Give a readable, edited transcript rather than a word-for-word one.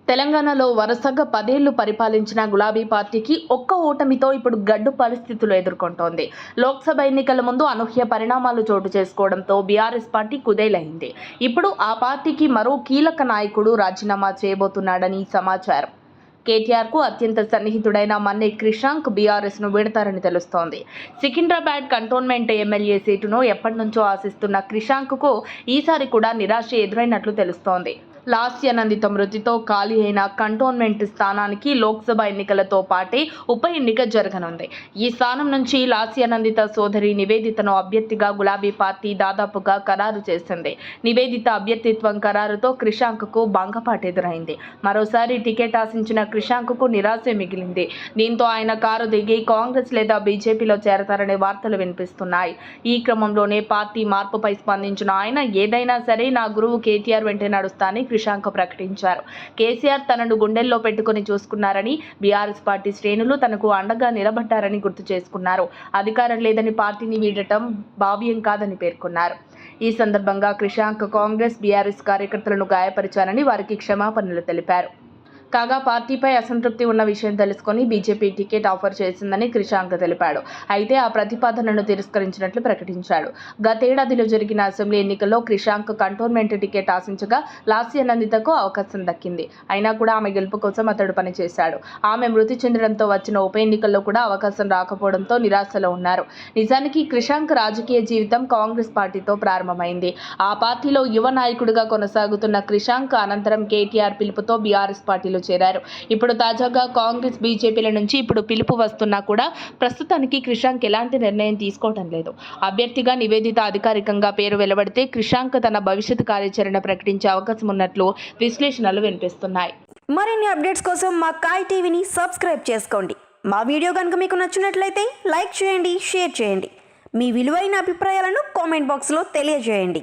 తెలంగాణలో వరుసగా 10 ఏళ్లు పరిపాలించిన గులాబీ పార్టీకి ఒక్క ఓటమితో ఇప్పుడు గడ్డు పరిస్థితులు ఎదుర్కొంటోంది. లోక్సభ ఎన్నికల ముందు అనూహ్య పరిణామాలు చోటు చేసుకోవడంతో బీఆర్ఎస్ పార్టీ కుదేలైంది. ఇప్పుడు ఆ పార్టీకి మరో కీలక నాయకుడు రాజీనామా చేయబోతున్నాడని సమాచారం. కేటీఆర్కు అత్యంత సన్నిహితుడైన మన్నె క్రిషాంక్ బీఆర్ఎస్ను వీడతారని తెలుస్తోంది. సికింద్రాబాద్ కంటోన్మెంట్ ఎమ్మెల్యే సీటును ఎప్పటినుంచో ఆశిస్తున్న క్రిషాంక్కు ఈసారి కూడా నిరాశ ఎదురైనట్లు తెలుస్తోంది. లాస్యానందిత మృతితో ఖాళీ అయిన కంటోన్మెంట్ స్థానానికి లోక్సభ ఎన్నికలతో పాటే ఉప ఎన్నిక జరగనుంది. ఈ స్థానం నుంచి లాస్యానందిత సోదరి నివేదితను అభ్యర్థిగా గులాబీ పార్టీ దాదాపుగా ఖరారు చేసింది. నివేదిత అభ్యర్థిత్వం ఖరారుతో క్రిషాంక్కు భంగపాటు ఎదురైంది. మరోసారి టికెట్ ఆశించిన క్రిషాంక్కు నిరాశే మిగిలింది. దీంతో ఆయన కారు దిగి కాంగ్రెస్ లేదా బీజేపీలో చేరతారనే వార్తలు వినిపిస్తున్నాయి. ఈ క్రమంలోనే పార్టీ మార్పుపై స్పందించిన ఆయన ఏదైనా సరే నా గురువు కేటీఆర్ వెంటే నడుస్తానని క్రిషాంక్ ప్రకటించారు. కేసీఆర్ తనను గుండెల్లో పెట్టుకుని చూసుకున్నారని, బీఆర్ఎస్ పార్టీ శ్రేణులు తనకు అండగా నిలబడ్డారని గుర్తు చేసుకున్నారు. అధికారం లేదని పార్టీని వీడటం భావ్యం కాదని పేర్కొన్నారు. ఈ సందర్భంగా క్రిషాంక్ కాంగ్రెస్, బీఆర్ఎస్ కార్యకర్తలను గాయపరిచారని వారికి క్షమాపణలు తెలిపారు. కాగా పార్టీపై అసంతృప్తి ఉన్న విషయం తెలుసుకుని బీజేపీ టికెట్ ఆఫర్ చేసిందని క్రిషాంక్ తెలిపాడు. అయితే ఆ ప్రతిపాదనను తిరస్కరించినట్లు ప్రకటించాడు. గతేడాదిలో జరిగిన అసెంబ్లీ ఎన్నికల్లో క్రిషాంక్ కంటోన్మెంట్ టికెట్ ఆశించగా లాస్యానందితకు అవకాశం దక్కింది. అయినా కూడా ఆమె గెలుపు కోసం అతడు పనిచేశాడు. ఆమె మృతి చెందడంతో వచ్చిన ఉప ఎన్నికల్లో కూడా అవకాశం రాకపోవడంతో నిరాశలో ఉన్నారు. నిజానికి క్రిషాంక్ రాజకీయ జీవితం కాంగ్రెస్ పార్టీతో ప్రారంభమైంది. ఆ పార్టీలో యువ నాయకుడిగా కొనసాగుతున్న క్రిషాంక్ అనంతరం కేటీఆర్ పిలుపుతో బీఆర్ఎస్ పార్టీలో చేరారు. ఇప్పుడు తాజాగా కాంగ్రెస్, బీజేపీల నుంచి ఇప్పుడు పిలుపు వస్తున్నా కూడా ప్రస్తుతానికి క్రిషాంక్ ఎలాంటి నిర్ణయం తీసుకోవడం లేదు. అభ్యర్థిగా నివేదిత అధికారికంగా పేరు వెలువడితే క్రిషాంక్ తన భవిష్యత్ కార్యాచరణ ప్రకటించే అవకాశం ఉన్నట్లు విశ్లేషణలు వినిపిస్తున్నాయి. మరిన్ని అప్డేట్స్ కోసం మా కాయ్ టీవీని సబ్స్క్రైబ్ చేసుకోండి. మా వీడియో కనుక మీకు నచ్చినట్లయితే లైక్ చేయండి, షేర్ చేయండి. మీ విలువైన అభిప్రాయాలను కామెంట్ బాక్స్లో తెలియజేయండి.